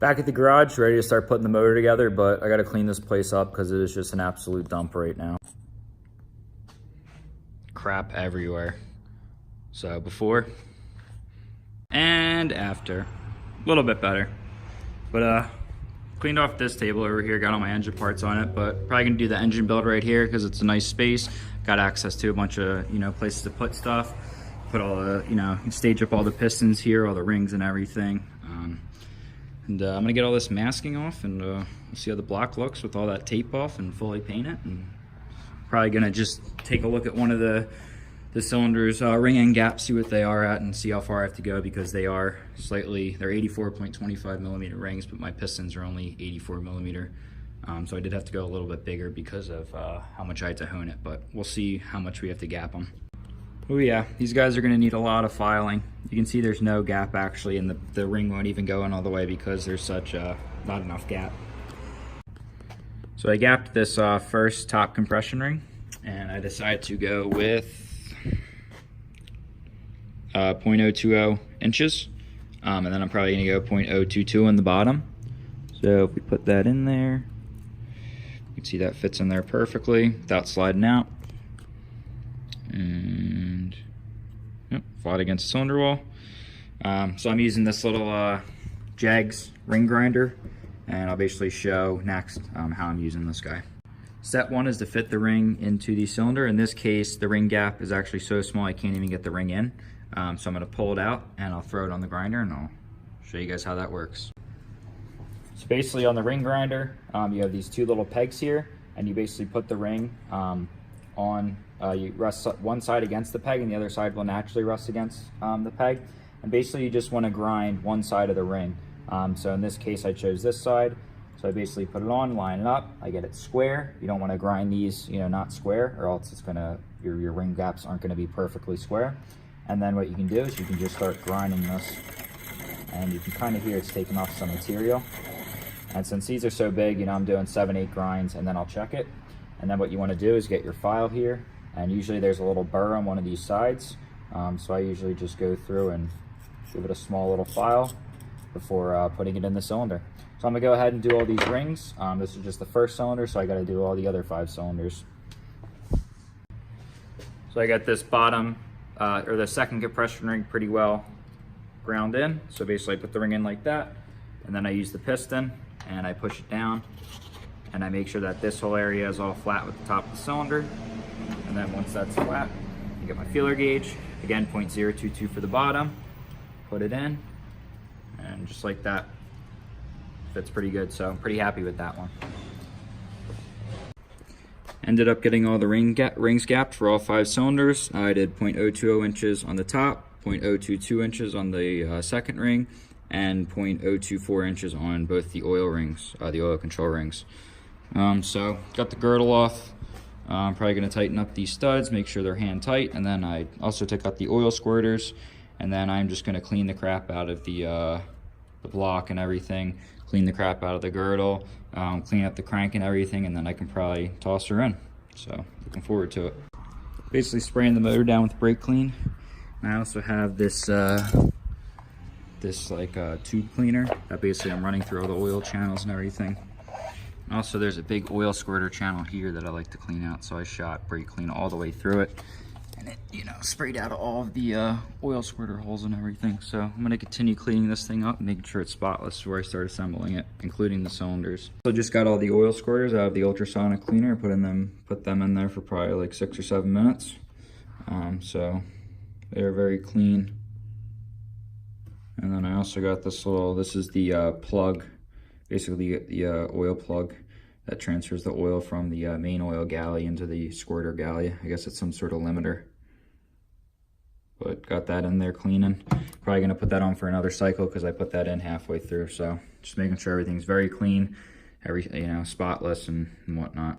Back at the garage, ready to start putting the motor together, but I gotta clean this place up because it is just an absolute dump right now. Crap everywhere. So before and after, a little bit better. But cleaned off this table over here, got all my engine parts on it, but probably gonna do the engine build right here because it's a nice space. Got access to a bunch of, places to put stuff. Put all the, stage up all the pistons here, all the rings and everything. And I'm gonna get all this masking off and we'll see how the block looks with all that tape off and fully paint it. And probably gonna just take a look at one of the cylinders, ring end gaps, see what they are at and see how far I have to go because they are slightly, they're 84.25 millimeter rings, but my pistons are only 84 millimeter. So I did have to go a little bit bigger because of how much I had to hone it, but we'll see how much we have to gap them. Oh yeah, these guys are gonna need a lot of filing. You can see there's no gap actually, and the ring won't even go in all the way because there's such not enough gap. So I gapped this first top compression ring, and I decided to go with 0.020 inches, and then I'm probably gonna go 0.022 in the bottom. So if we put that in there, you can see that fits in there perfectly without sliding out. And yep, flat against the cylinder wall. So I'm using this little Jags ring grinder, and I'll basically show next how I'm using this guy. Step one is to fit the ring into the cylinder. In this case, the ring gap is actually so small I can't even get the ring in. So I'm going to pull it out and I'll throw it on the grinder and I'll show you guys how that works. So basically on the ring grinder, you have these two little pegs here, and you basically put the ring you rest one side against the peg and the other side will naturally rest against the peg. And basically you just want to grind one side of the ring. So in this case I chose this side. So I basically put it on, line it up, I get it square. You don't want to grind these, not square, or else it's gonna, your ring gaps aren't gonna be perfectly square. And then what you can do is you can just start grinding this, and you can kind of hear it's taking off some material. And since these are so big, I'm doing 7-8 grinds and then I'll check it. And then what you want to do is get your file here, and usually there's a little burr on one of these sides. So I usually just go through and give it a small little file before putting it in the cylinder. So I'm gonna go ahead and do all these rings. This is just the first cylinder, so I gotta do all the other 5 cylinders. So I got this bottom, or the second compression ring pretty well ground in. So basically I put the ring in like that, and then I use the piston and I push it down, and I make sure that this whole area is all flat with the top of the cylinder. And then once that's flat, I get my feeler gauge, again 0.022 for the bottom, put it in, and just like that, fits pretty good, so I'm pretty happy with that one. Ended up getting all the rings gapped for all 5 cylinders. I did 0.020 inches on the top, 0.022 inches on the second ring, and 0.024 inches on both the oil rings, the oil control rings. So got the girdle off. I'm probably going to tighten up these studs, make sure they're hand tight, and then I also took out the oil squirters, and then I'm just going to clean the crap out of the block and everything, clean the crap out of the girdle, clean up the crank and everything, and then I can probably toss her in. So looking forward to it. Basically spraying the motor down with brake clean. And I also have this tube cleaner that basically I'm running through all the oil channels and everything. And also there's a big oil squirter channel here that I like to clean out, so I shot brake clean all the way through it, and it sprayed out all of the oil squirter holes and everything. So I'm going to continue cleaning this thing up and making sure it's spotless before I start assembling it, including the cylinders. So just got all the oil squirters out of the ultrasonic cleaner, put them in there for probably like 6 or 7 minutes. So they're very clean. And then I also got this is the plug, basically the oil plug that transfers the oil from the main oil galley into the squirter galley. I guess it's some sort of limiter. But got that in there cleaning. Probably gonna put that on for another cycle because I put that in halfway through. So just making sure everything's very clean, spotless and whatnot.